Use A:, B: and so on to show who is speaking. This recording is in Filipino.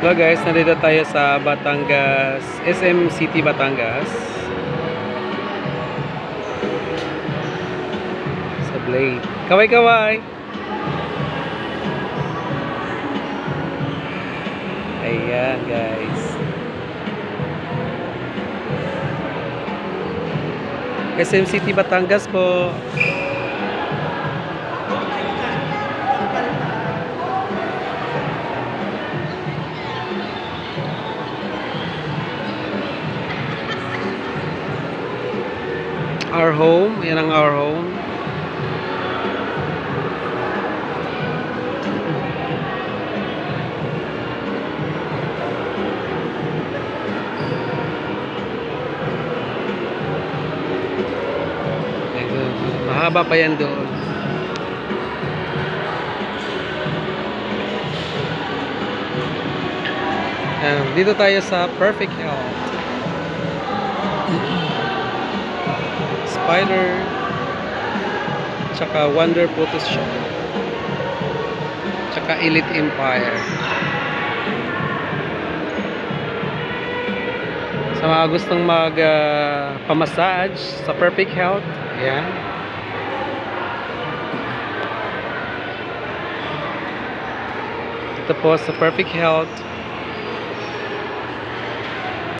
A: So guys, nandito tayo sa Batangas, SM City, Batangas. Sa Blade. Kaway-kaway! Ayan guys. SM City, Batangas po. Our home, yan ang our home. Mahaba pa yan doon. Dito tayo sa Perfect Health. Spider, tsaka Wonder Photo Shop, tsaka Elite Empire. Sa mga gustong pamassage sa Perfect Health, ayan. Ito po sa Perfect Health.